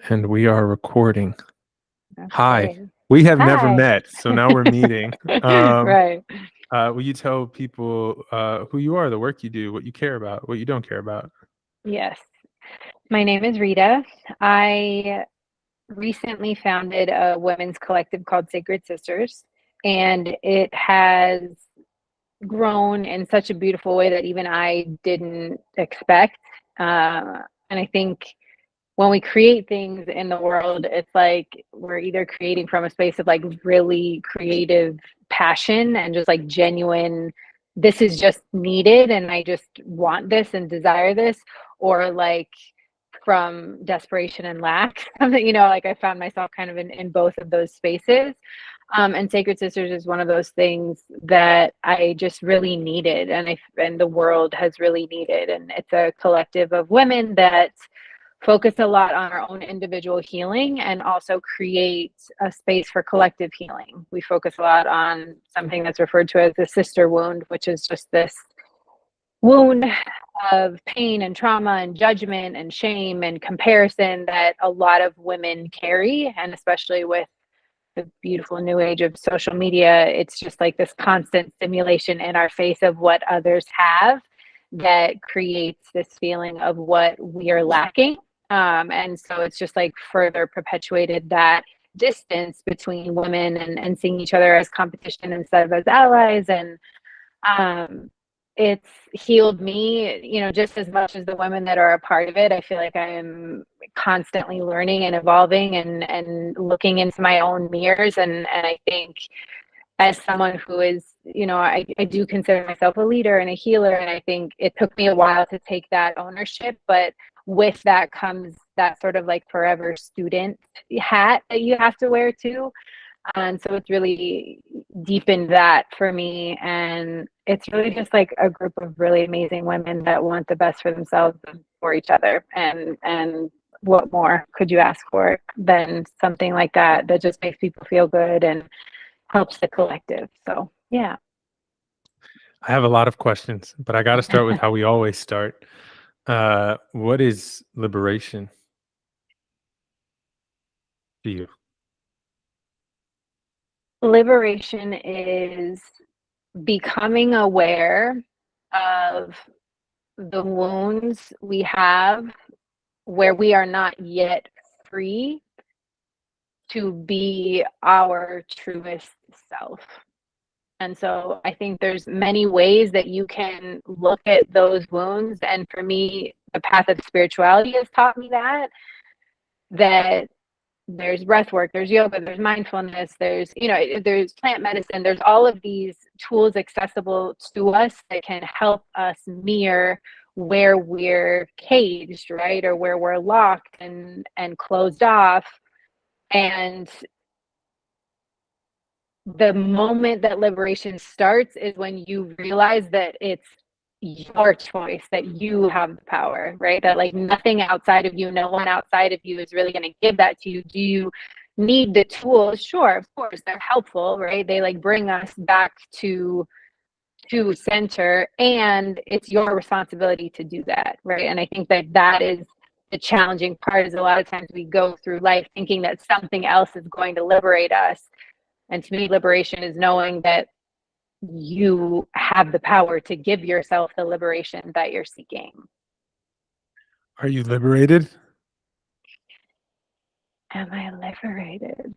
And we are recording. Hi. Okay. We have never Hi. met, so now we're meeting. Right. Will you tell people who you are, the work you do, what you care about, what you don't care about? Yes. My name is Rita. I recently founded a women's collective called Sacred Sisters, and it has grown in such a beautiful way that even I didn't expect. And I think when we create things in the world, it's like we're either creating from a space of like really creative passion and just like genuine, this is just needed and I just want this and desire this, or like from desperation and lack. Like I found myself kind of in both of those spaces. And Sacred Sisters is one of those things that I just really needed, and the world has really needed. And it's a collective of women that focus a lot on our own individual healing and also create a space for collective healing. We focus a lot on something that's referred to as the sister wound, which is just this wound of pain and trauma and judgment and shame and comparison that a lot of women carry. And especially with the beautiful new age of social media, it's just like this constant stimulation in our face of what others have that creates this feeling of what we are lacking. And so it's just like further perpetuated that distance between women and seeing each other as competition instead of as allies. And um, it's healed me, just as much as the women that are a part of it. I feel like I am constantly learning and evolving and looking into my own mirrors. And I think as someone who is, I do consider myself a leader and a healer. And I think it took me a while to take that ownership, but with that comes that sort of like forever student hat that you have to wear too. And so it's really deepened that for me. And it's really just like a group of really amazing women that want the best for themselves and for each other. And what more could you ask for than something like that that just makes people feel good and helps the collective? So yeah. I have a lot of questions, but I got to start with how we always start. What is liberation to you? Liberation is becoming aware of the wounds we have where we are not yet free to be our truest self. And so I think there's many ways that you can look at those wounds. And for me, the path of spirituality has taught me that there's breath work, there's yoga, there's mindfulness, there's plant medicine, there's all of these tools accessible to us that can help us mirror where we're caged, right? Or where we're locked and closed off. And the moment that liberation starts is when you realize that it's your choice, that you have the power, right? That like nothing outside of you, no one outside of you is really going to give that to you. Do you need the tools? Sure, of course, they're helpful, right? They like bring us back to center, and it's your responsibility to do that, right? And I think that is the challenging part, is a lot of times we go through life thinking that something else is going to liberate us. And to me, liberation is knowing that you have the power to give yourself the liberation that you're seeking. Are you liberated? Am I liberated?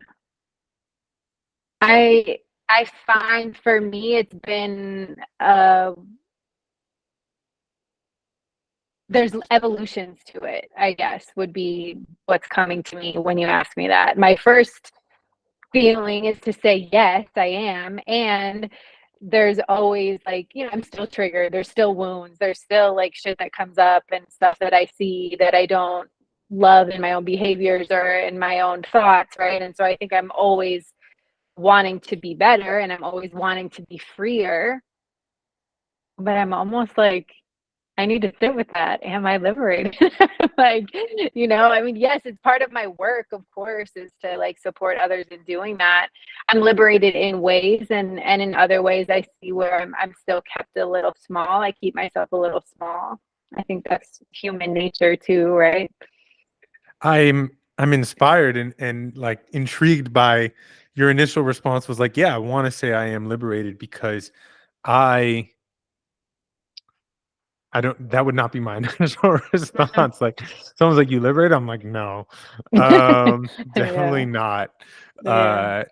I I find for me it's been there's evolutions to it, I guess, would be what's coming to me when you ask me that. My first feeling is to say yes, I am. And there's always like, I'm still triggered, there's still wounds, there's still like shit that comes up and stuff that I see that I don't love in my own behaviors or in my own thoughts, right? And so I think I'm always wanting to be better and I'm always wanting to be freer, but I'm almost like, I need to sit with that. Am I liberated? Like, I mean, yes, it's part of my work, of course, is to like support others in doing that. I'm liberated in ways, and in other ways I see where I'm still kept a little small. I keep myself a little small. I think that's human nature too, right? I'm inspired and like intrigued by your initial response was like, yeah, I want to say I am liberated because I I don't that would not be my initial Mhm. response. Like someone's like, you liberated? I'm like, no. Yeah, Definitely not. yeah, Uh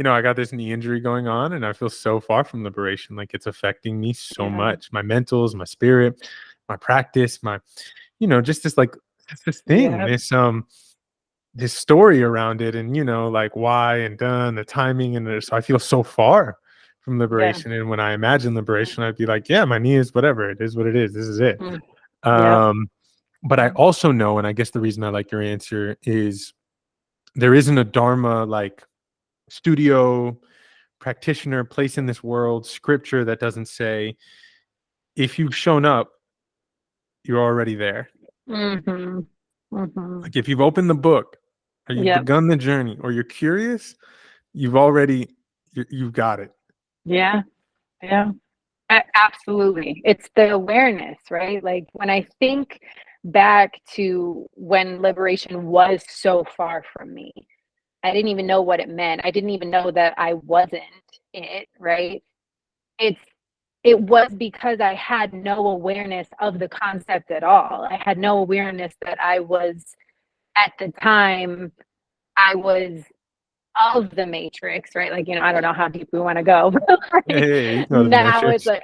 I got this knee injury going on and I feel so far from liberation. Like it's affecting me so yeah, much. My mentals, my spirit, my practice, my, just this like this thing, yeah, this story around it and like why and done the timing and so I feel so far from yeah, liberation. And when I imagine liberation, I'd be like, yeah, my knee is whatever. It is what it is. This is it. mm, yep, Um, but I also know, and I guess the reason I like your answer is there isn't a Dharma like studio practitioner place in this world scripture that doesn't say if you've shown up, you're already there. mhm, mhm, Like if you've opened the book or you've yep, begun the journey or you're curious, you've got it. yeah, yeah. Absolutely. It's the awareness, right? Like when I think back to when liberation was so far from me, I didn't even know what it meant. I didn't even know that I wasn't it, right? It's it was because I had no awareness of the concept at all. I had no awareness that I was at the time I was of the matrix, right? Like, I don't know how deep we want to go, but like Hey, you can go to the now it's matrix. like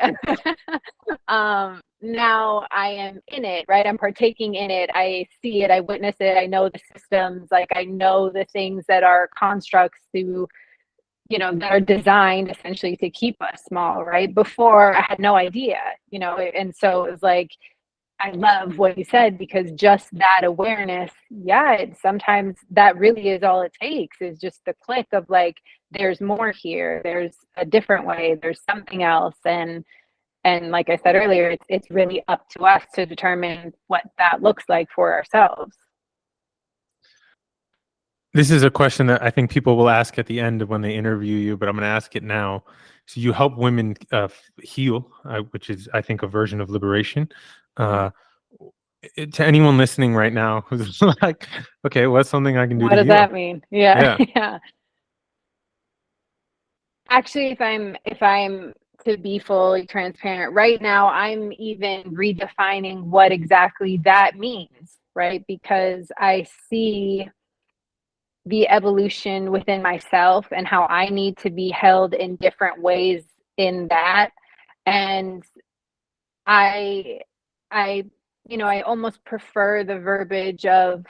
now I am in it, right? I'm partaking in it. I see it, I witness it, I know the systems, like I know the things that are constructs to, that are designed essentially to keep us small, right? Before I had no idea, and so it was like I love what you said because just that awareness, yeah, sometimes that really is all it takes is just the click of like, there's more here, there's a different way, there's something else, and like I said earlier, it's really up to us to determine what that looks like for ourselves. This is a question that I think people will ask at the end of when they interview you, but I'm going to ask it now. So you help women heal, which is, I think, a version of liberation. Uh, to anyone listening right now who's like, okay, what's something I can do What to does heal? that mean? Yeah, Yeah. yeah. Actually, if I'm to be fully transparent, right now I'm even redefining what exactly that means, right? Because I see the evolution within myself and how I need to be held in different ways in that. And I I I almost prefer the verbiage of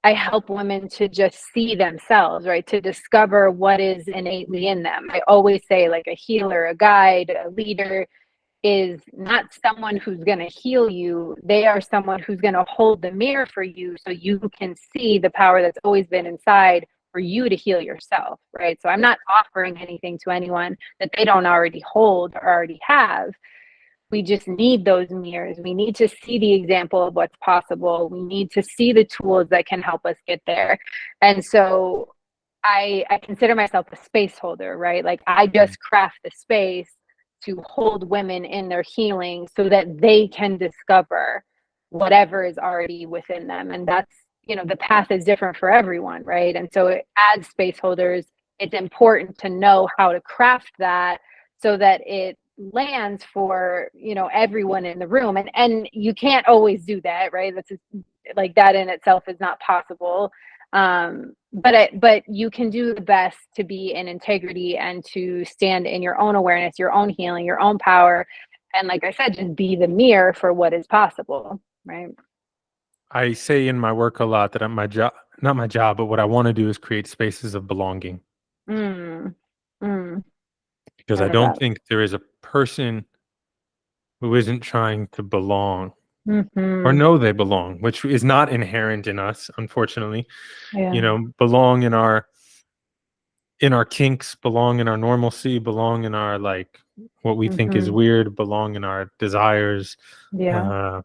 I help women to just see themselves, right? To discover what is innately in them. I always say, like, a healer, a guide, a leader is not someone who's going to heal you. They are someone who's going to hold the mirror for you so you can see the power that's always been inside for you to heal yourself, right? So I'm not offering anything to anyone that they don't already hold or already have. We just need those mirrors. We need to see the example of what's possible. We need to see the tools that can help us get there. And so I consider myself a space holder, right? Like I Mm. just craft the space to hold women in their healing so that they can discover whatever is already within them. And that's, the path is different for everyone, right? And so as space holders, it's important to know how to craft that so that it lands for everyone in the room, and you can't always do that, right? That's just, like, that in itself is not possible, but you can do the best to be in integrity and to stand in your own awareness, your own healing, your own power, and like I said, just be the mirror for what is possible, right? I say in my work a lot that my job, not my job, but what I want to do is create spaces of belonging mm, mm, because I I love don't that. think there is a person who isn't trying to belong or Hmm. know they belong, which is not inherent in us, unfortunately. Yeah. Belong in our kinks, belong in our normalcy, belong in our like what we think is Hmm. weird, belong in our desires, Yeah. uh,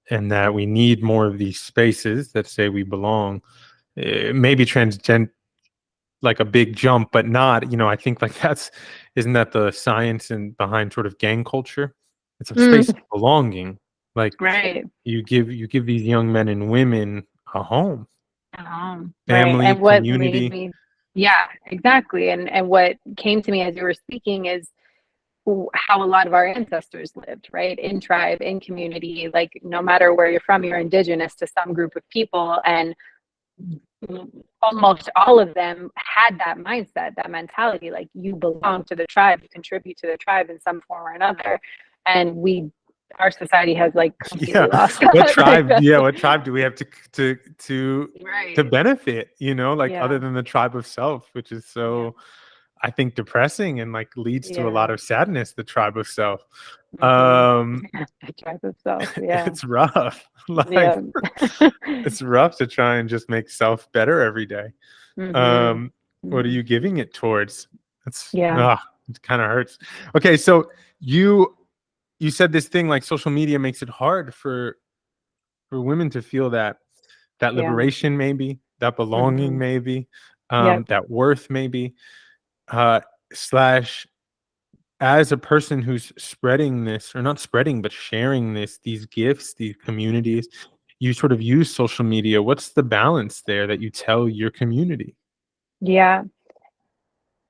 and that we need more of these spaces that say we belong. Maybe transcend like a big jump, but not. I think like that's isn't that the science and behind sort of gang culture? It's a space of Mm, belonging. Like right. you give these young men and women a home. Right. family, And what made community. me, yeah, exactly. And what came to me as you were speaking is how a lot of our ancestors lived, right? In tribe, in community, like no matter where you're from, you're indigenous to some group of people. And almost all of them had that mindset, that mentality, like you belong to the tribe, you contribute to the tribe in some form or another. And our society has like Yeah. completely lost What that. Like tribe? that's Yeah. What tribe do we have to to right. benefit? Like Yeah. other than the tribe of self, which is Yeah. so, I think, depressing and like leads to a lot Yeah. of sadness. The tribe of self. Mm-hmm. Um, The tribe of self. Yeah. it's rough. Like Yeah. it's rough to try and just make self better every day. Mm-hmm. What are Mm-hmm. you giving it towards? It's Yeah. it kind of hurts. Okay, so you said this thing like social media makes it hard for women to feel that Yeah. liberation, maybe that belonging, Mm-hmm. maybe Yep. that worth, maybe uh slash as a person who's spreading this, or not spreading but sharing these gifts, these communities, you sort of use social media. What's the balance there that you tell your community? Yeah.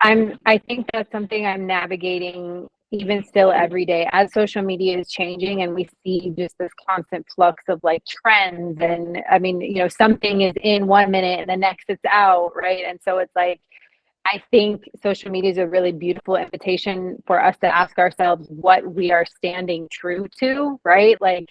I think that's something I'm navigating even still every day as social media is changing and we see just this constant flux of like trends. And I mean, something is in 1 minute and the next it's out, right? And so it's like I think social media is a really beautiful invitation for us to ask ourselves what we are standing true to, right? Like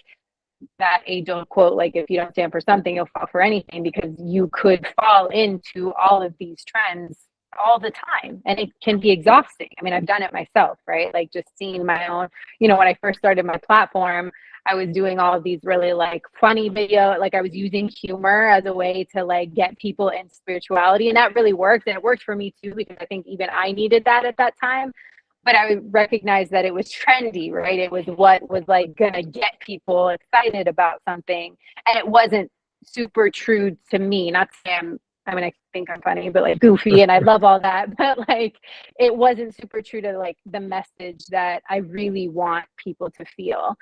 that age old quote, like if you don't stand for something, you'll fall for anything, because you could fall into all of these trends all the time and it can be exhausting. I mean, I've done it myself, right? Like just seeing my own, when I first started my platform, I was doing all of these really like funny video, like I was using humor as a way to like get people in spirituality, and that really worked, and it worked for me too, because I think even I needed that at that time. But I recognized that it was trendy, right? It was what was like gonna get people excited about something, and it wasn't super true to me. Not to say I mean, I think I'm funny, but like goofy, and I love all that, but like it wasn't super true to like the message that I really want people to feel.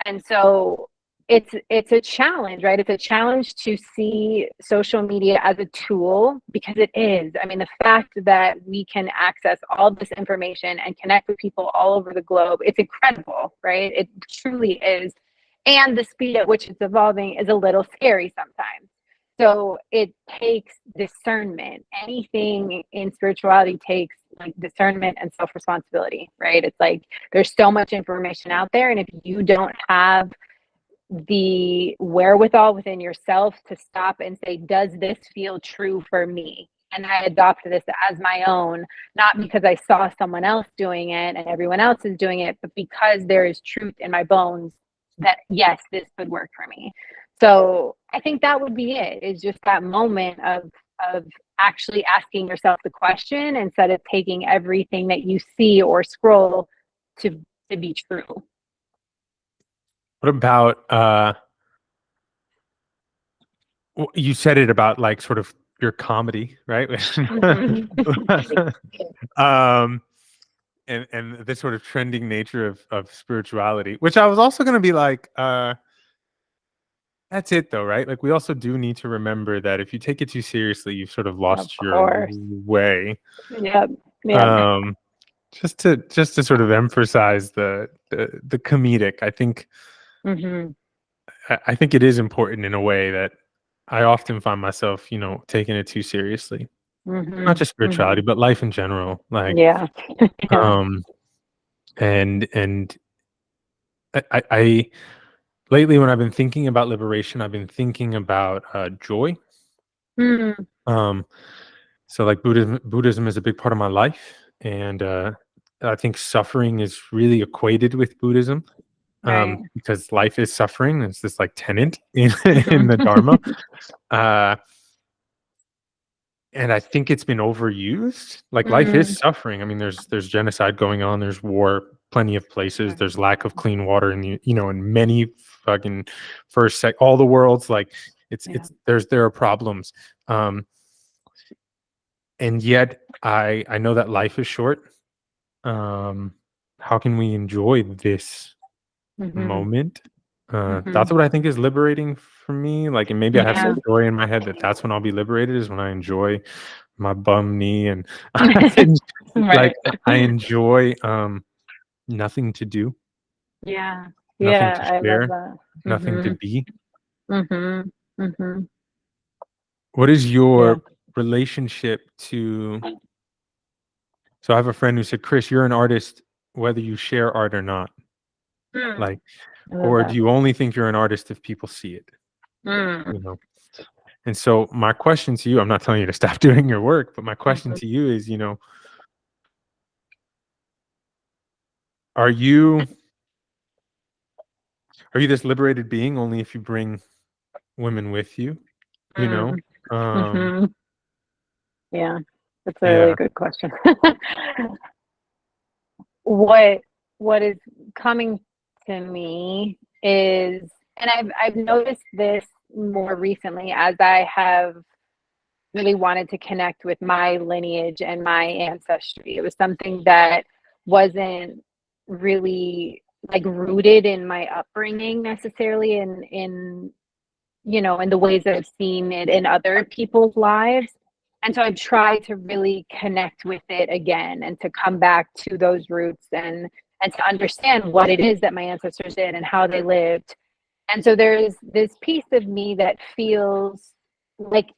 And so it's a challenge, right? It's a challenge to see social media as a tool, because it is. I mean, the fact that we can access all this information and connect with people all over the globe, it's incredible, right? It truly is. And the speed at which it's evolving is a little scary sometimes. So it takes discernment. Anything in spirituality takes like discernment and self responsibility, right? It's like there's so much information out there. And if you don't have the wherewithal within yourself to stop and say, does this feel true for me? And I adopted this as my own, not because I saw someone else doing it and everyone else is doing it, but because there is truth in my bones that, yes, this could work for me. So I think that would be it, is just that moment of actually asking yourself the question instead of taking everything that you see or scroll to be true. What about you said it about like sort of your comedy, right? Mhm. um and this sort of trending nature of spirituality, which I was also going to be like, that's it though, right? Like we also do need to remember that if you take it too seriously, you've sort of Of lost your course. way. Yep. Yep. um just to sort of emphasize the comedic, I think. Mhm. I think it is important in a way that I often find myself, taking it too seriously. Not Mhm. just spirituality, Mhm. but life in general. Like, Yeah. Yeah. um, and I lately, when I've been thinking about liberation, I've been thinking about joy. Mm. Um, so like Buddhism is a big part of my life, and I think suffering is really equated with Buddhism, Right. because life is suffering. It's this like tenet in in Mhm. the Dharma. Uh, And I think it's been overused. Like life is Mm. suffering. I mean, there's genocide going on. There's war, plenty of places. There's lack of clean water in in many fucking all the worlds. Like Yeah. there are problems. Um, and yet I know that life is short. Um, how can we enjoy this Mhm. moment? Mhm. That's what I think is liberating for me. Like, and maybe I have Yeah. some story in my head that that's when I'll be liberated, is when I enjoy my bum knee, and I can, like, Right. I enjoy nothing to do, Yeah. nothing Yeah, to I love share, that. nothing to Mhm. be. Mhm. Mhm. What is Yeah. your relationship to? So I have a friend who said, "Chris, you're an artist whether you share art or not." Mm. Like, I love or do that. you only think you're an artist if people see it? You Mm. know. And so my question to you, I'm not telling you to stop doing your work, but my question Mhm. to you is, are you are you this liberated being only if you bring women with you? You know? Mm. Um, Mhm. Yeah. That's a really yeah. good question. What what is coming to me is, and I've noticed this more recently as I have really wanted to connect with my lineage and my ancestry. It was something that wasn't really like rooted in my upbringing necessarily, in in the ways that I've seen it in other people's lives. And so I've tried to really connect with it again and to come back to those roots, and to understand what it is that my ancestors did and how they lived. And so there's this piece of me that feels like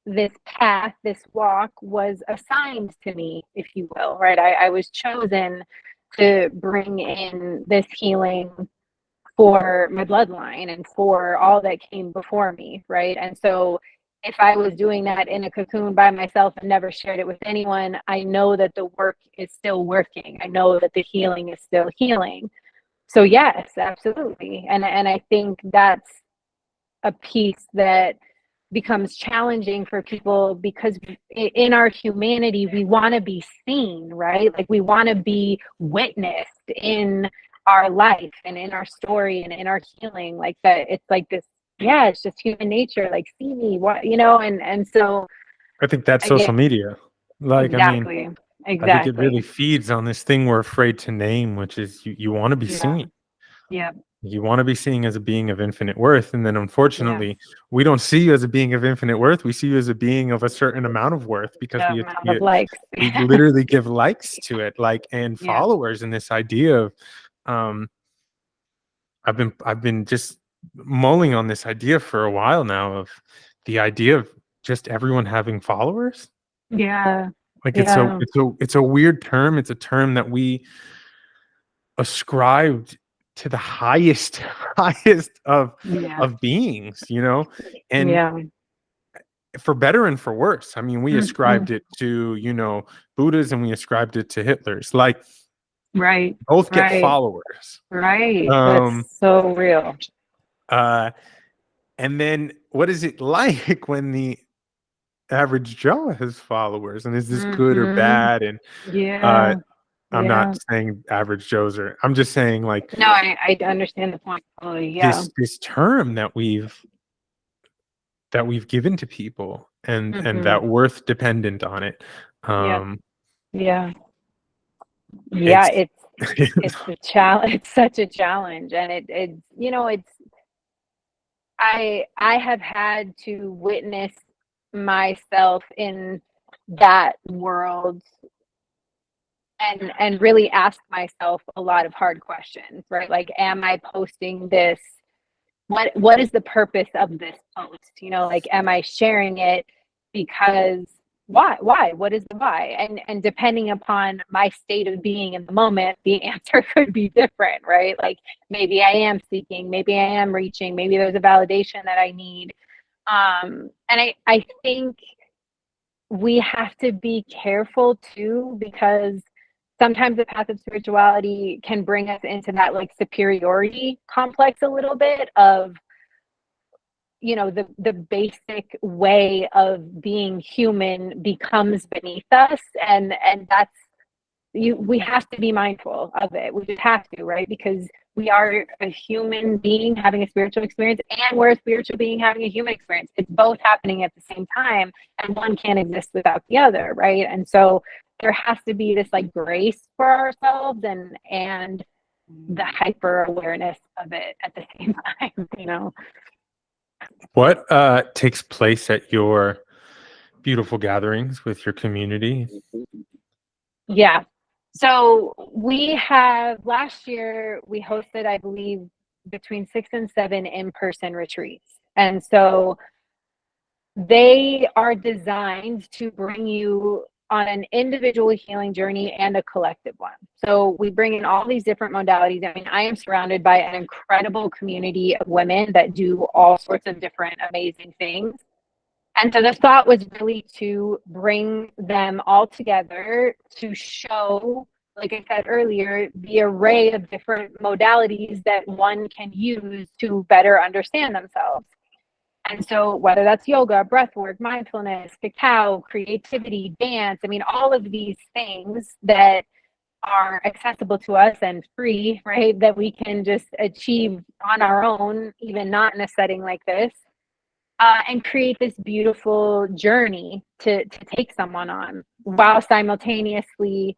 this path, this walk was assigned to me, if you will, right? I was chosen to bring in this healing for my bloodline and for all that came before me, right? And so if I was doing that in a cocoon by myself and never shared it with anyone, I know that the work is still working. I know that the healing is still healing. So yes, absolutely. And I think that's a piece that becomes challenging for people because in our humanity we want to be seen, right? Like we want to be witnessed in our life and in our story and in our healing, like that. It's like this, yeah, it's just human nature, like see me, what, and so I think that's I social get media. Like, I mean, exactly, I think it exactly. really feeds on this thing we're afraid to name, which is you want to be Yeah, seen. yeah, You want to be seen as a being of infinite worth. And then yeah. unfortunately, we don't see you as a being of infinite worth. We see you as a being of a certain amount of worth because The amount of likes. we literally give likes to it, like, and Yeah, followers. And this idea of, um, I've been just mulling on this idea for a while now, of the idea of just everyone having followers. yeah, Like, yeah, it's a weird term. It's a term that we ascribed to the highest highest yeah, of beings, and yeah. for better and for worse. I mean, we Hmm. ascribed it to, Buddhas, and we ascribed it to Hitler's. Like, Right, both get right, followers. right. That's Um, so real. uh, and then what is it like when the average Joe has followers? And is this good or Hmm. bad? And uh, Yeah, I'm not yeah. saying average Joes are. I'm just saying, like, No, I understand the point fully. Yeah. this term that we've given to people, and Hmm. that worth dependent on it. Yeah, Um, yeah, yeah. it's It's a challenge. It's such a challenge, and it's I have had to witness myself in that world and really ask myself a lot of hard questions, right? Like, am I posting this? What is the purpose of this post? Like, am I sharing it because why? What is the why? And depending upon my state of being in the moment, the answer could be different, right? Like maybe I am seeking, maybe I am reaching, maybe there's a validation that I need. And I think we have to be careful too, because sometimes the path of spirituality can bring us into that like superiority complex a little bit of the basic way of being human becomes beneath us, and that's we have to be mindful of it. We just have to, right? Because we are a human being having a spiritual experience, and we're a spiritual being having a human experience. It's both happening at the same time, and one can't exist without the other, right? And so there has to be this like grace for ourselves, and the hyper awareness of it at the same time, you know? What takes place at your beautiful gatherings with your community? Yeah. So we have last year we hosted, I believe, between 6 and 7 in-person retreats. And so they are designed to bring you on an individual healing journey and a collective one. So we bring in all these different modalities. I mean, I am surrounded by an incredible community of women that do all sorts of different amazing things. And so the thought was really to bring them all together to show, like I said earlier, the array of different modalities that one can use to better understand themselves. And so, whether that's yoga, breath work, mindfulness, cacao, creativity, dance, I mean, all of these things that are accessible to us and free, right? That we can just achieve on our own, even not in a setting like this, and create this beautiful journey to take someone on while simultaneously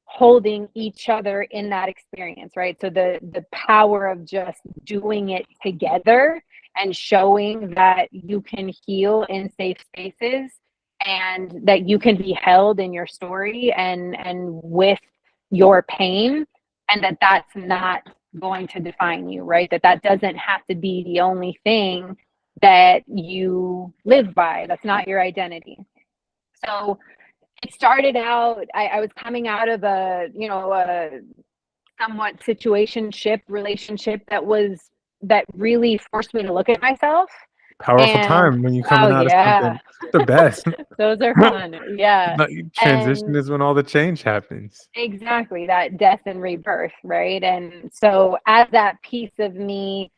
holding each other in that experience, right? So the power of just doing it together and showing that you can heal in safe spaces and that you can be held in your story and with your pain, and that that's not going to define you, right? That doesn't have to be the only thing that you live by. That's not your identity. So it started out, I was coming out of a somewhat situationship relationship that really forced me to look at myself. Powerful And time when you're oh coming out of yeah, something. The best. those are fun. Yeah. Transition And is when all the change happens. exactly, that death and rebirth, right? And so as that piece of me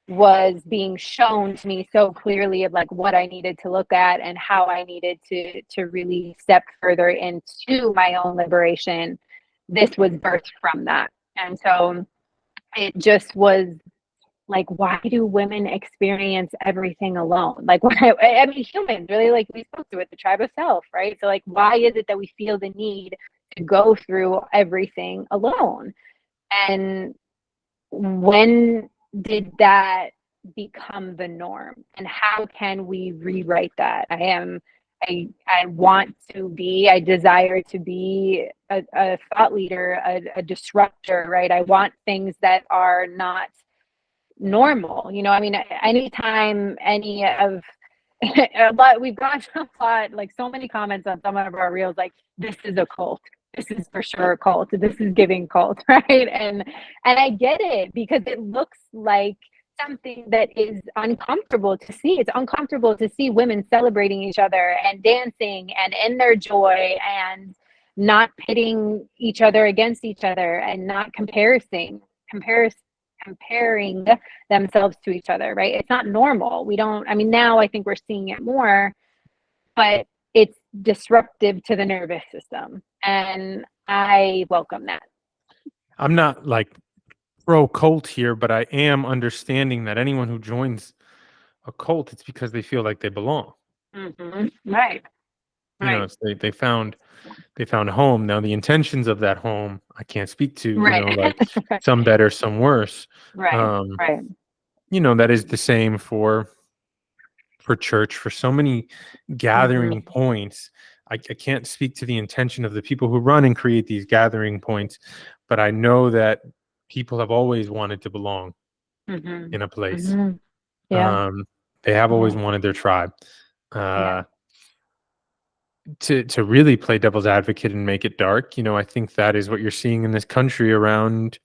was being shown to me so clearly of like what I needed to look at and how I needed to really step further into my own liberation, this was birthed from that. And so it just was like, why do women experience everything alone? Like, why, I mean, humans really, like we spoke to it, the tribe of self, right? So, like, why is it that we feel the need to go through everything alone? And when did that become the norm? And how can we rewrite that? I want to be, I desire to be a thought leader, a disruptor, right? I want things that are not normal. You know, I mean, anytime any of a lot, we've gotten a lot, like so many comments on some of our reels, like this is a cult. This is for sure a cult. This is giving cult, right? And I get it because it looks like something that is uncomfortable to see. It's uncomfortable to see women celebrating each other and dancing and in their joy and not pitting each other against each other and not comparing themselves to each other, right? It's not normal. We don't, I mean, now I think we're seeing it more, but it's disruptive to the nervous system. And I welcome that. I'm not like pro cult here, but I am understanding that anyone who joins a cult, it's because they feel like they belong. Right. You know, Right. it's they found a home. Now the intentions of that home I can't speak to, you know, Right. like some better, some worse. Right. Um, Right. you know, that is the same for church, for so many gathering points. I can't speak to the intention of the people who run and create these gathering points, but I know that people have always wanted to belong in a place. Yeah. Um, they have always Yeah. wanted their tribe. Yeah. Uh, to really play devil's advocate and make it dark, you know, I think that is what you're seeing in this country around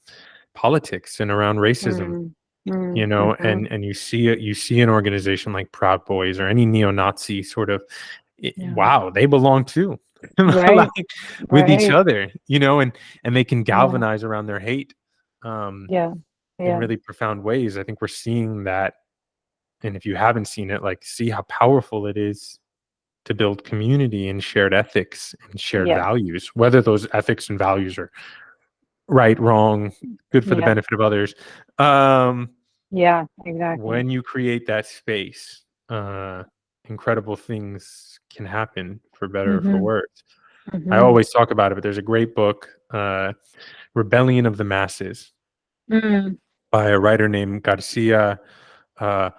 politics and around racism. You know, and you see an organization like Proud Boys or any neo-Nazi sort of Yeah. wow, they belong too. Right. Like with each Right. other, you know, and they can Yeah. galvanize around their hate um Yeah. in Yeah. really profound ways. I think we're seeing that, and if you haven't seen it, like see how powerful it is to build community and shared ethics and shared Yeah. values, whether those ethics and values are right, wrong, good for the Yeah. benefit of others. Um Yeah. Exactly. when you create that space, incredible things can happen for better or for Mm-hmm. worse. I Mm-hmm. always talk about it, but there's a great book, Rebellion of the Masses. Mm. by a writer named Garcia. Uh,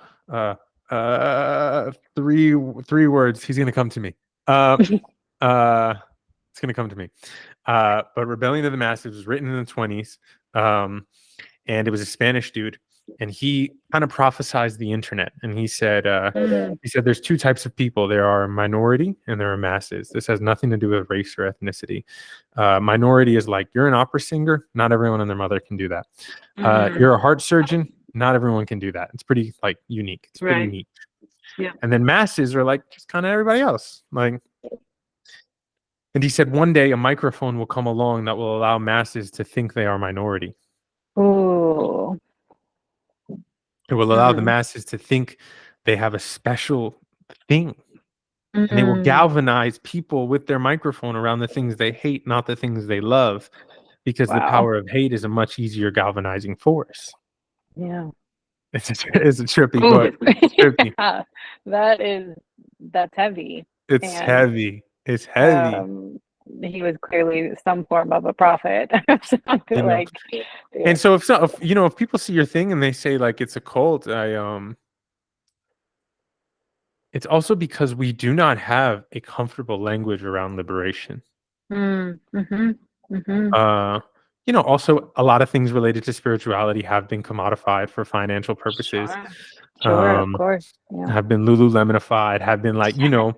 uh, three words. He's gonna come to me. Uh, it's gonna come to me. But Rebellion of the Masses was written in the 20s, and it was a Spanish dude, and he kind of prophesized the internet, and Mm. he said there's two types of people. There are minority and there are masses. This has nothing to do with race or ethnicity. Minority is like, you're an opera singer, not everyone and their mother can do that. Mhm. You're a heart surgeon, not everyone can do that. It's pretty like unique. It's pretty Right. neat. Yeah. And then masses are like just kind of everybody else. Like, and he said one day a microphone will come along that will allow masses to think they are minority. Ooh. It will allow the Mm. masses to think they have a special thing. And they will Mm. galvanize people with their microphone around the things they hate, not the things they love, because the Wow. power of hate is a much easier galvanizing force. Yeah. It's a trippy Ooh. book. It's trippy. Yeah. That's heavy. It's And heavy. It's heavy. he was clearly some form of a prophet. So I You feel know. like, yeah. And so if people see your thing and they say like it's a cult, it's also because we do not have a comfortable language around liberation. Mm. Mhm. Mhm. Uh, also a lot of things related to spirituality have been commodified for financial purposes. Sure. Sure, of Um, course. Yeah. have been Lululemonified, have been like, Yeah.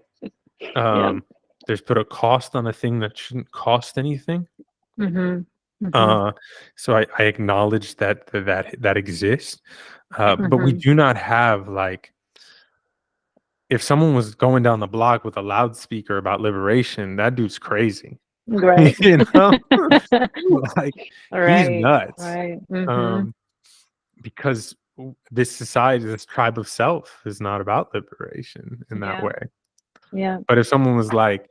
there's put a cost on a thing that shouldn't cost anything. Mhm. Mhm. Uh, so I acknowledge that exists. But we Mhm. do not have like, if someone was going down the block with a loudspeaker about liberation, that dude's crazy. Right. you know, like he's Right. nuts. Right. Mhm. Um, because this society, this tribe of self, is not about liberation in that Yeah. way. Yeah. But if someone was like,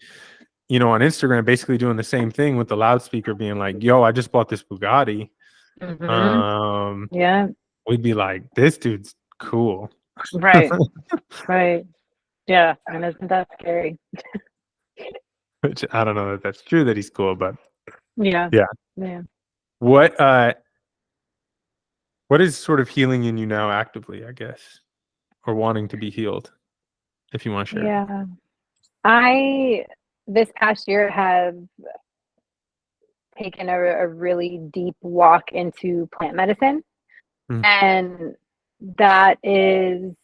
on Instagram, basically doing the same thing with the loudspeaker, being like, "Yo, I just bought this Bugatti," Mhm. um, Yeah. we'd be like, "This dude's cool." Right. Right. Yeah. And isn't that scary? Which I don't know that that's true that he's cool, but Yeah. yeah. Yeah. What what is sort of healing in you now actively, I guess, or wanting to be healed, if you want to share? Yeah. I this past year have taken a really deep walk into plant medicine, Mm. and that is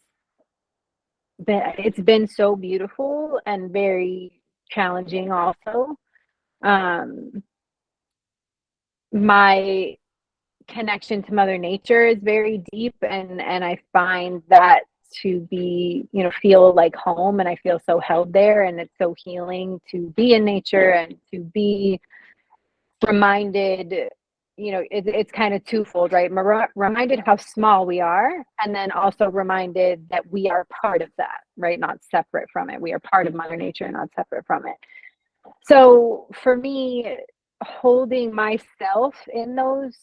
it's been so beautiful and very challenging also. Um, my connection to mother nature is very deep, and I find that to be, feel like home, and I feel so held there, and it's so healing to be in nature and to be reminded, it's kind of twofold, right? Reminded how small we are, and then also reminded that we are part of that, right? Not separate from it. We are part of mother nature, not separate from it. So for me, holding myself in those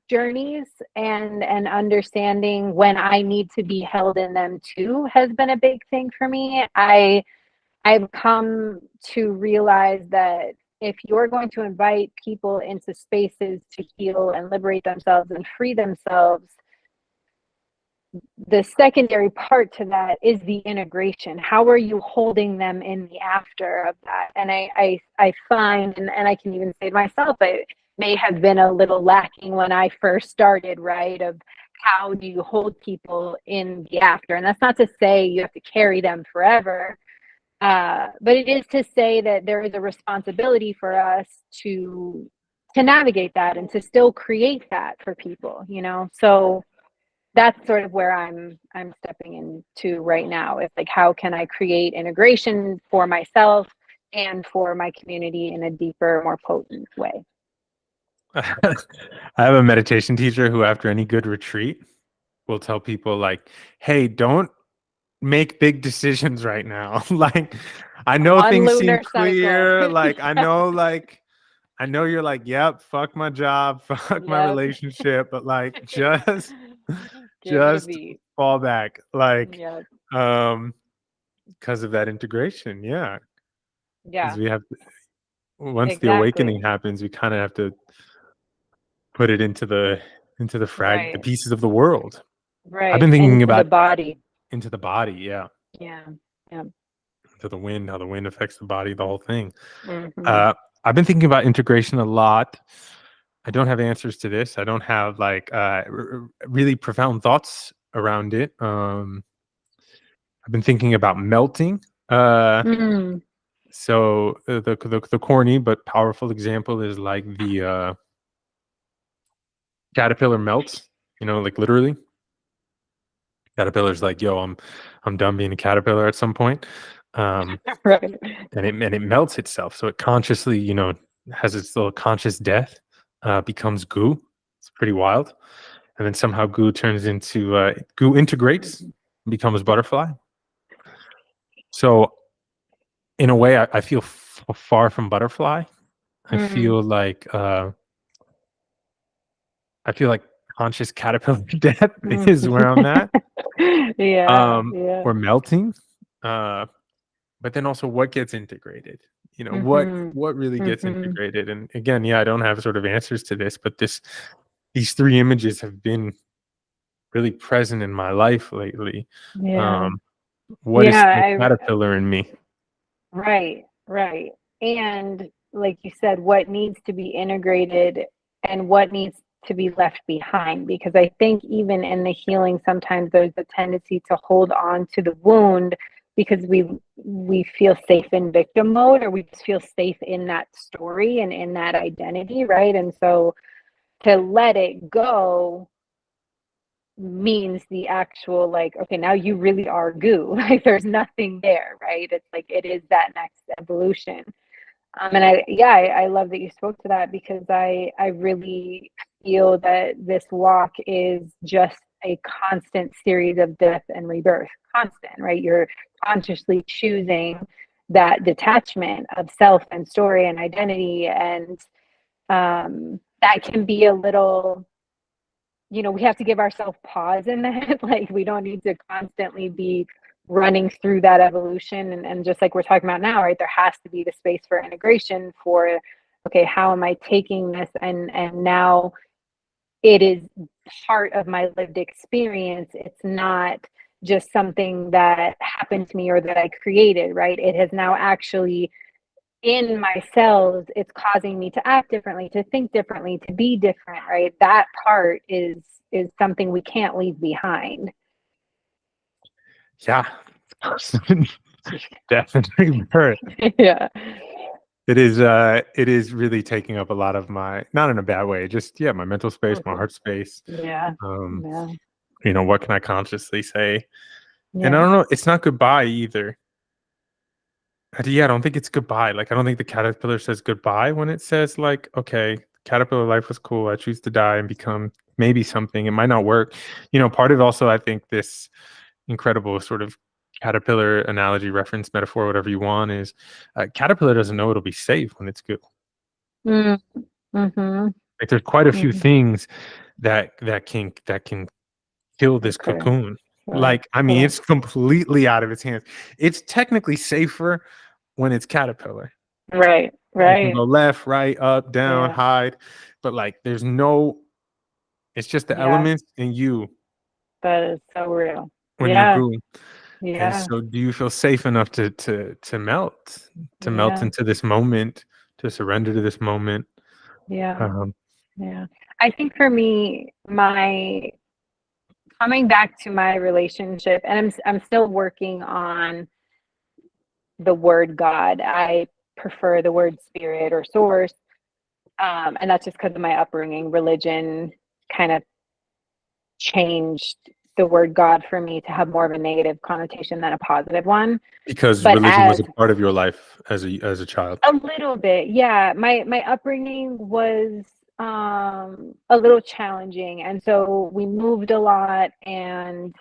journeys, and understanding when I need to be held in them too has been a big thing for me. I've come to realize that if you're going to invite people into spaces to heal and liberate themselves and free themselves, the secondary part to that is the integration. How are you holding them in the after of that? And I find, and I can even say myself, I may have been a little lacking when I first started, right? Of how do you hold people in the after? And that's not to say you have to carry them forever, but it is to say that there is a responsibility for us to navigate that and to still create that for people. So that's sort of where I'm stepping into right now. It's like, how can I create integration for myself and for my community in a deeper, more potent way? I have a meditation teacher who, after any good retreat, will tell people like, "Hey, don't make big decisions right now. Like, I know One things seem lunar cycle. clear. I know you're like, yep, fuck my job, fuck my Yep. relationship, but like, just, Give it a just beat. fall back, like, Yep. um, because of that integration, yeah. Because Yeah, we have once the awakening exactly. happens, we kind of have to put it into the Right. pieces of the world. I've Right. been thinking Into the about body. into the body, yeah, Yeah. Yeah. to the wind, how the wind affects the body, the whole thing. Hmm. Uh, I've been thinking about integration a lot. I don't have answers to this. I don't have like really profound thoughts around it. I've been thinking about melting. Uh, Mm. so the corny but powerful example is like the caterpillar melts. Like literally, caterpillar's like, "Yo, I'm done being a caterpillar at some point." Um, Right. and it melts itself. So it consciously, has its little conscious death, becomes goo. It's pretty wild. And then somehow goo integrates, becomes butterfly. So in a way, I feel far from butterfly. I Mm. feel like conscious caterpillar death Mm. is where I'm at, Yeah. Yeah. or melting. Uh, but then also what gets integrated, what Hmm. what really gets Hmm. integrated. And again, yeah, I don't have sort of answers to this, but these three images have been really present in my life lately. Yeah. um what Yeah. is the caterpillar in me? Right. Right. And like you said, what needs to be integrated and what needs to be left behind? Because I think even in the healing, sometimes there's a tendency to hold on to the wound because we feel safe in victim mode, or we just feel safe in that story and in that identity, right? And so to let it go means the actual, like, okay, now you really are goo. Like there's nothing there, right? It's like it is that next evolution. And I love that you spoke to that, because I really feel that this walk is just a constant series of death and rebirth. Constant, right? You're consciously choosing that detachment of self and story and identity. And that can be a little, we have to give ourselves pause in that. Like we don't need to constantly be running through that evolution. And just like we're talking about now, right, there has to be the space for integration for, okay, how am I taking this, and now it is part of my lived experience. It's not just something that happened to me or that I created, right? It has now actually in my cells, it's causing me to act differently, to think differently, to be different, right? That part is something we can't leave behind. Yeah. Definitely birth. Yeah. It is really taking up a lot of my, not in a bad way, just, yeah, my mental space, my Mhm. heart space. Yeah. um Yeah. what can I consciously say? And I Yeah. don't know, it's not goodbye either. Yeah, I don't think it's goodbye. Like, I don't think the caterpillar says goodbye when it says, like, okay, caterpillar life was cool. I choose to die and become maybe something. It might not work. Part of also, I think, this incredible sort of caterpillar analogy, reference, metaphor, whatever you want, is caterpillar doesn't know it'll be safe when it's good. Mm. Mm-hmm. Like, there's quite a few Mm-hmm. things that can kill this Okay. cocoon. Sure. Like, I mean, Sure. it's completely out of its hands. It's technically safer when it's caterpillar. Right. You can Right. go left, right, up, down, Yeah. hide, but like there's no, it's just the Yeah. elements and you That is so real. when you're Yeah. gooey. And Yeah. so do you feel safe enough to melt Yeah. into this moment, to surrender to this moment? Yeah. Um, Yeah. I think for me, my coming back to my relationship, and I'm still working on the word God. I prefer the word spirit or source, and that's just because of my upbringing. Religion kind of changed the word God for me to have more of a negative connotation than a positive one. because But religion was as a part of your life as a child. a little bit, yeah, my upbringing was a little challenging, and so we moved a lot, and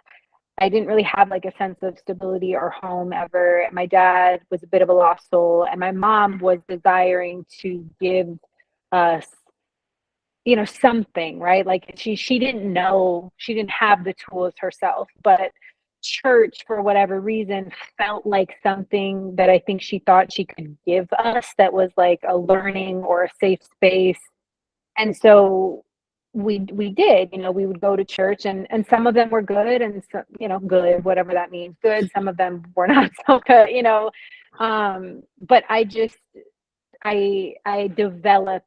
I didn't really have like a sense of stability or home ever. My dad was a bit of a lost soul, and my mom was desiring to give us, something, right? Like she didn't know, she didn't have the tools herself, but church for whatever reason felt like something that I think she thought she could give us, that was like a learning or a safe space. And so we did, we would go to church, and some of them were good, and some, good, whatever that means, good. Some of them were not so good. But I developed,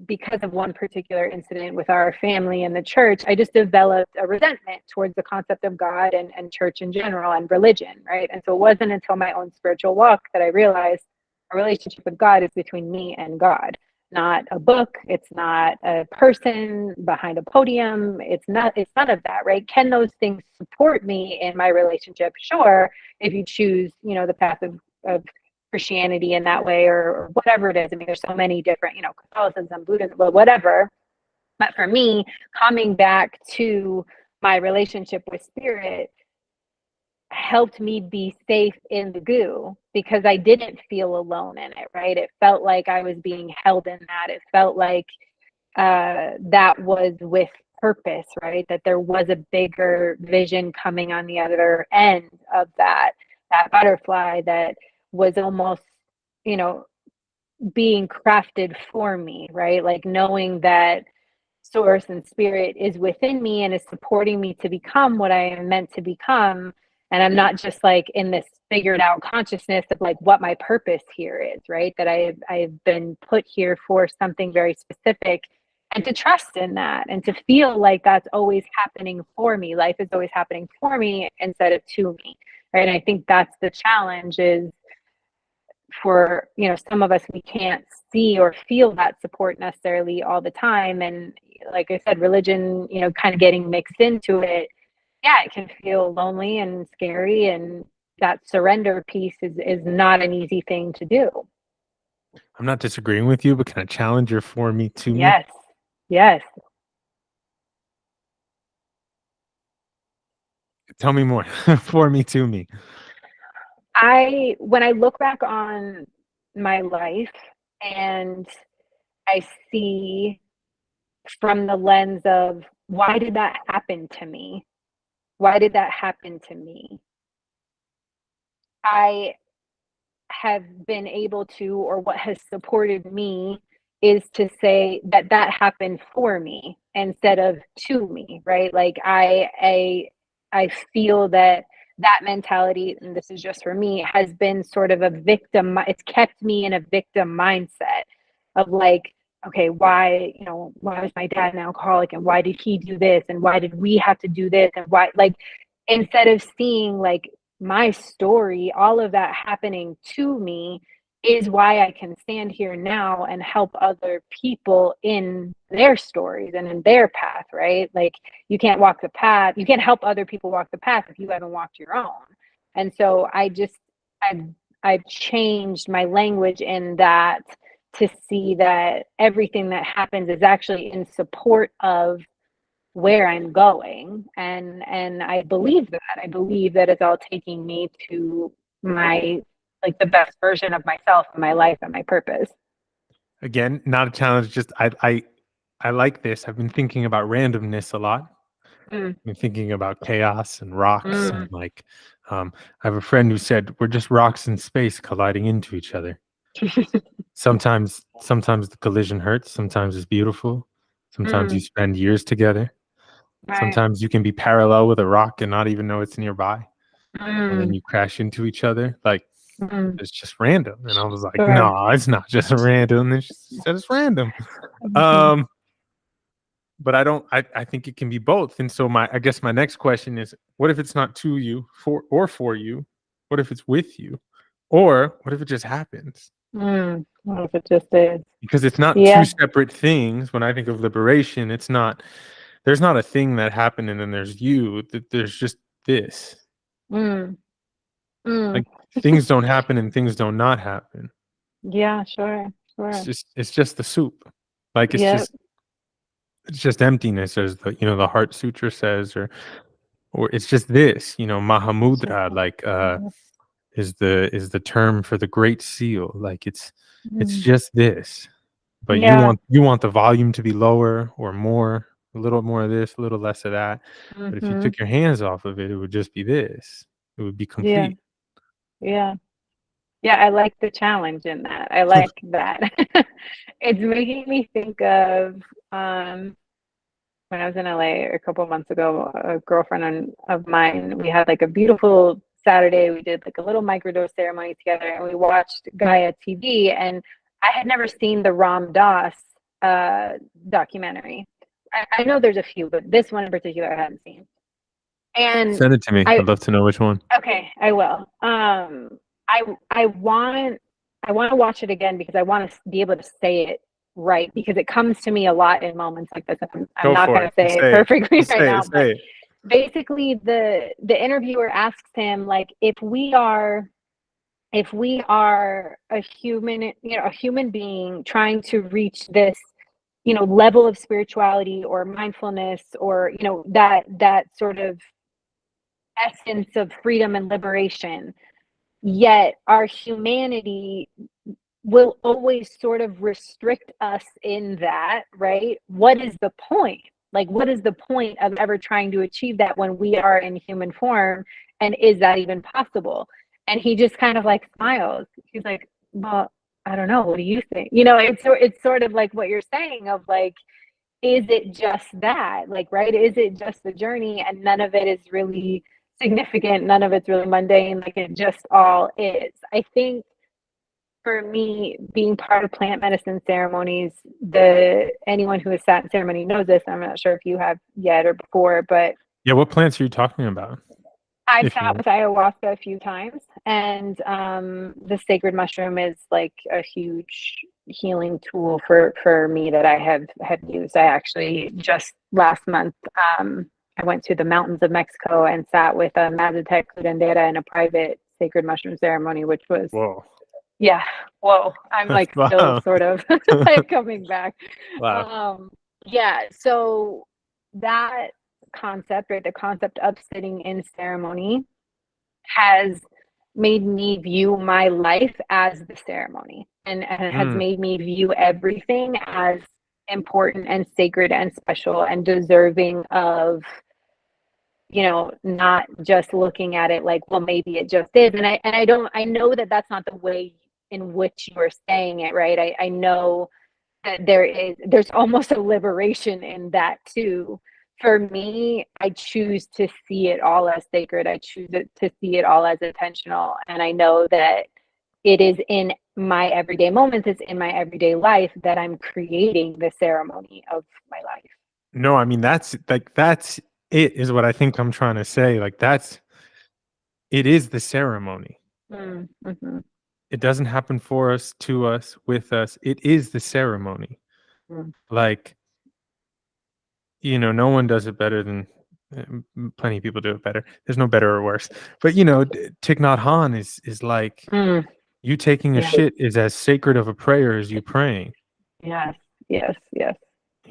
because of one particular incident with our family and the church, I just developed a resentment towards the concept of God and church in general and religion, right? And so it wasn't until my own spiritual walk that I realized a relationship with God is between me and God, not a book. It's not a person behind a podium. It's none of that, right? Can those things support me in my relationship? Sure, if you choose, the path of Christianity in that way, or whatever it is. I mean, there's so many different, Catholicism, Buddhism, whatever. But for me, coming back to my relationship with spirit helped me be safe in the goo, because I didn't feel alone in it, right? It felt like I was being held in that. It felt like that was with purpose, right? That there was a bigger vision coming on the other end of that butterfly that was almost, you know, being crafted for me, right? Like knowing that source and spirit is within me and is supporting me to become what I am meant to become. And I'm not just like in this figured out consciousness of like what my purpose here is, right? That I've been put here for something very specific, and to trust in that and to feel like that's always happening for me. Life is always happening for me instead of to me. Right. And I think that's the challenge, is for, some of us, we can't see or feel that support necessarily all the time. And like I said, religion, kind of getting mixed into it, yeah, it can feel lonely and scary, and that surrender piece is not an easy thing to do. I'm not disagreeing with you, but can I challenge your for me to me? Yes. Yes. Tell me more. For me to me. When I look back on my life and I see from the lens of, why did that happen to me? Why did that happen to me? I have been able to, or what has supported me, is to say that that happened for me instead of to me, right? Like I feel that that mentality, and this is just for me, has been sort of a victim. It's kept me in a victim mindset of like, okay, why was my dad an alcoholic, and why did he do this, and why did we have to do this, and why, like, instead of seeing like my story, all of that happening to me is why I can stand here now and help other people in their stories and in their path, right? Like, you can't walk the path, you can't help other people walk the path if you haven't walked your own. And so I've I've changed my language in that, to see that everything that happens is actually in support of where I'm going. And I believe that. I believe that it's all taking me to my, like, the best version of myself and my life and my purpose. Again, not a challenge. Just I like this. I've been thinking about randomness a lot. Mm, I've been thinking about chaos and rocks, and mm. like, I have a friend who said we're just rocks in space colliding into each other. Sometimes the collision hurts. Sometimes it's beautiful. Sometimes you Mm, spend years together. right. Sometimes you can be parallel with a rock and not even know it's nearby, and then Mm, you crash into each other. Like, mm, it's just random. And I was like, sure. no, it's not just random. And she said it's random. Mhm. Um, but I think it can be both. And so I guess my next question is, what if it's not to you, for you? What if it's with you? Or what if it just happens? What if it just is? Because it's not two Yeah. separate things. When I think of liberation, there's not a thing that happened and then there's you. There's just this. Mm, mm. Like, things don't happen and things don't not happen. Yeah, sure, sure. It's just the soup. Like, Yep. it's just emptiness, as the Heart Sutra says, or it's just this, It's just Mahamudra, like, that. is the term for the great seal. Like, it's Mm. just this. But you Yeah. want the volume to be lower or more, a little more of this, a little less of that. But if you Mhm. took your hands off of it, it would just be this. It would be Yeah. complete. Yeah. Yeah, I like the challenge in that. I like that. It's making me think of, when I was in LA a couple of months ago, a girlfriend of mine, we had like a beautiful Saturday. We did like a little microdose ceremony together, and we watched Gaia TV. And I had never seen the Ram Dass uh, documentary. I know there's a few, but this one in particular I hadn't seen. And Send it to me. I I'd love to know which one. okay, I will. I I want I want to watch it again because I want to be able to say it right because it comes to me a lot in moments like this. I'm Go not for going it. to say Just it say it. perfectly Just right say it. now, but Say it. basically the interviewer asks him like if we are a human, a human being trying to reach this, level of spirituality or mindfulness or, that sort of essence of freedom and liberation, yet our humanity will always sort of restrict us in that, right? What is the point? Like, what is the point of ever trying to achieve that when we are in human form? And is that even possible? And he just kind of like smiles. He's like, well, I don't know. What do you think? It's sort of like what you're saying of like, is it just that? Like, right? Is it just the journey and none of it is really significant? None of it's really mundane. Like, it just all is. I think for me, being part of plant medicine ceremonies, the anyone who has sat in ceremony knows this. I'm not sure if you have yet or before, but Yeah, what plants are you talking about? I've If sat you with ayahuasca a few times, and the sacred mushroom is like a huge healing tool for me that I have used. I actually just last month I went to the mountains of Mexico and sat with a Mazatec curandera in a private sacred mushroom ceremony, which was whoa. yeah. Whoa. I'm like still Wow. sort of like coming back. Wow. Yeah. So that concept, right? The concept of sitting in ceremony has made me view my life as the ceremony and it has Mm. made me view everything as important and sacred and special and deserving of not just looking at it like, well, maybe it just is. And I know that that's not the way in which you are saying it, right? I know that there's almost a liberation in that too. For me, I choose to see it all as sacred. I choose to see it all as intentional. And I know that it is in my everyday moments, it's in my everyday life that I'm creating the ceremony of my life. No, I mean that's it is what I think I'm trying to say. Like it is the ceremony. Mm-hmm. It doesn't happen for us, to us, with us. It is the ceremony. Mm. Like, no one does it better than plenty of people do it better. There's no better or worse. But Thich Nhat Hanh is like Mm. you taking a Yeah. shit is as sacred of a prayer as you praying. Yes. Yes. Yes.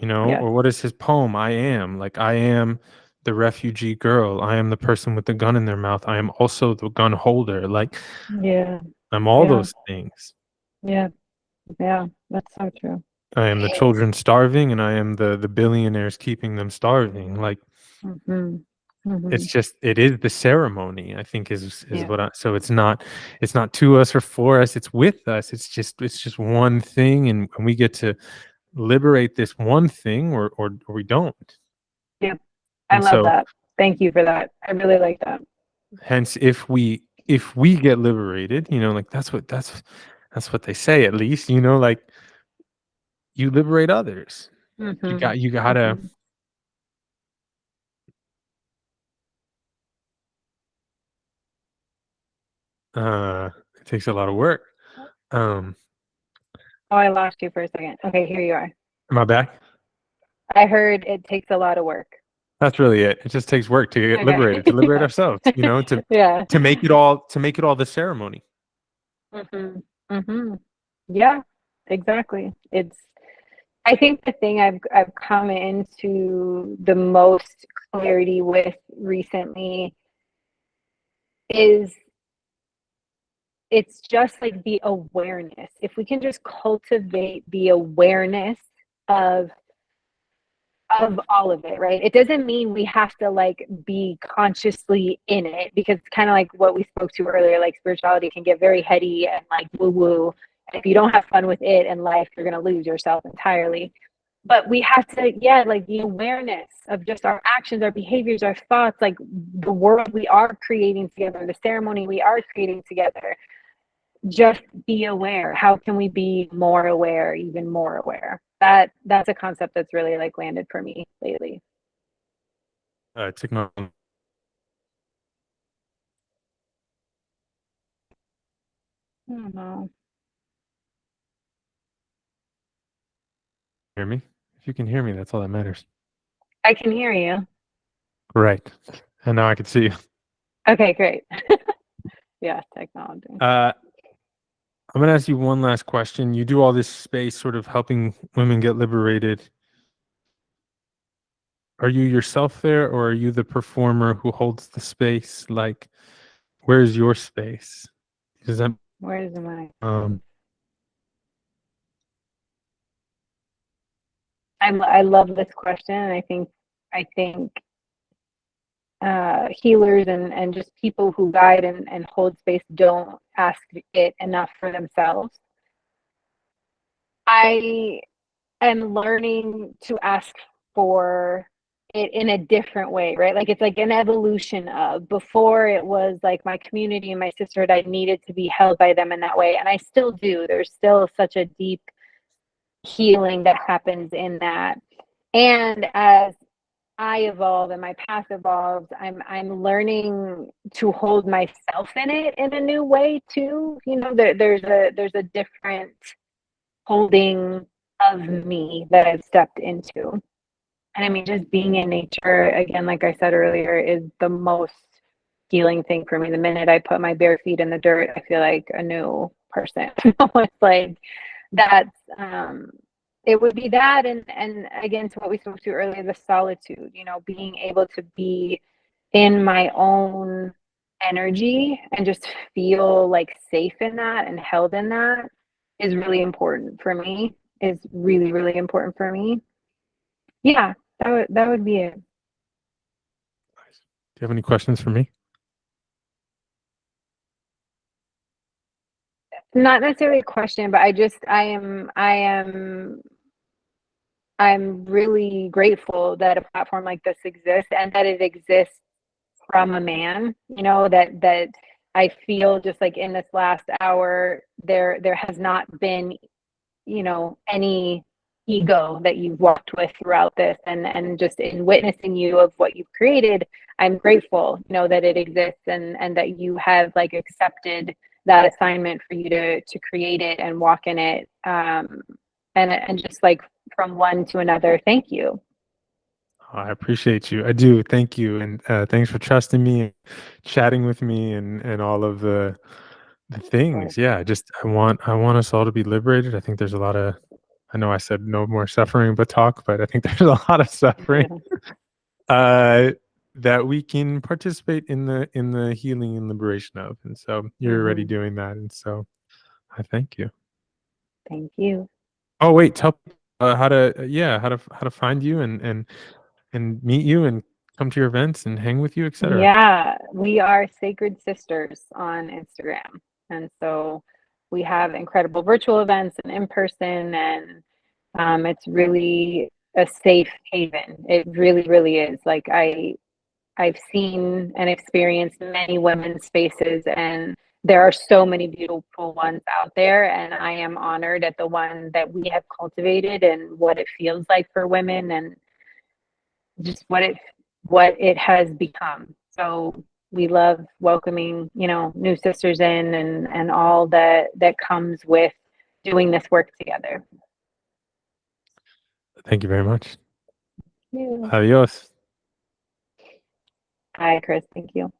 Yes. Or what is his poem? I am like I am the refugee girl. I am the person with the gun in their mouth. I am also the gun holder. Like Yeah. I'm all Yeah. those things. Yeah. Yeah. That's so true. I am the children starving, and I am the billionaires keeping them starving. Like Mm-hmm. Mm-hmm. it is the ceremony. I think is Yeah. what I. So it's not to us or for us. It's with us. It's just one thing, and we get to liberate this one thing, or we don't. Yeah. I And love so that. Thank you for that. I really like that. hence if we get liberated, like that's what they say, at least, like you liberate others. Mm-hmm. You gotta Mm-hmm. it takes a lot of work. um Oh, I lost you for a second. Okay, here you are. am I back? I heard it takes a lot of work. That's really it. It just takes work to get Okay. liberated, to liberate Yeah. ourselves, to Yeah. make it all the ceremony. Mm-hmm. Mm-hmm. Yeah, exactly. I think the thing I've come into the most clarity with recently is it's just like the awareness. If we can just cultivate the awareness of all of it, right? It doesn't mean we have to like be consciously in it because it's kind of like what we spoke to earlier, like spirituality can get very heady and like woo woo. And if you don't have fun with it in life, you're going to lose yourself entirely. but we have to, yeah, like the awareness of just our actions, our behaviors, our thoughts, like the world we are creating together, the ceremony we are creating together. Just be aware. How can we be more aware, even more aware? That's a concept that's really like landed for me lately. Technology. I don't know. Hear me? If you can hear me, that's all that matters. I can hear you. Right. And now I can see you. Okay, great. Yeah, technology. I'm gonna ask you one last question. You do all this space sort of helping women get liberated. Are you yourself there, or are you the performer who holds the space? Like, where's your space? Does that Where's my um I love this question. And I think healers and just people who guide and hold space don't ask it enough for themselves. I am learning to ask for it in a different way, right? Like it's like an evolution of before it was like my community and my sisterhood, I needed to be held by them in that way. And I still do. There's still such a deep healing that happens in that. And as I evolve and my path evolves, I'm learning to hold myself in it in a new way too. You know, there's a different holding of me that I've stepped into. And I mean, just being in nature, again, like I said earlier, is the most healing thing for me. The minute I put my bare feet in the dirt, I feel like a new person. It's like that's it would be that and again to what we spoke to earlier, the solitude, you know, being able to be in my own energy and just feel like safe in that and held in that is really important for me. Is really, really important for me. Yeah, that would be it. do you have any questions for me? Not necessarily a question, but I'm really grateful that a platform like this exists and that it exists from a man, you know, that I feel just like in this last hour there has not been, you know, any ego that you've walked with throughout this and just in witnessing you of what you've created, I'm grateful, you know, that it exists and that you have like accepted that assignment for you to create it and walk in it. And just like from one to another, thank you. Oh, I appreciate you. I do. Thank you, and thanks for trusting me, chatting with me, and all of the Of course. things. Yeah, just I want us all to be liberated. I think there's a lot of. I know I said no more suffering, but talk. But I think there's a lot of suffering uh, that we can participate in the healing and liberation of. And so you're already Hmm. doing that, and so I thank you. Thank you. Oh wait, tell how to yeah how to find you and meet you and come to your events and hang with you, etc. Yeah, we are Sacred Sisters on Instagram. And so we have incredible virtual events and in person, and it's really a safe haven. It really, really is. Like I've seen and experienced many women's spaces, and there are so many beautiful ones out there. And I am honored at the one that we have cultivated and what it feels like for women and just what it has become. So we love welcoming, you know, new sisters in and all that comes with doing this work together. Thank you very much. Yeah. Adios. Hi, Chris. Thank you.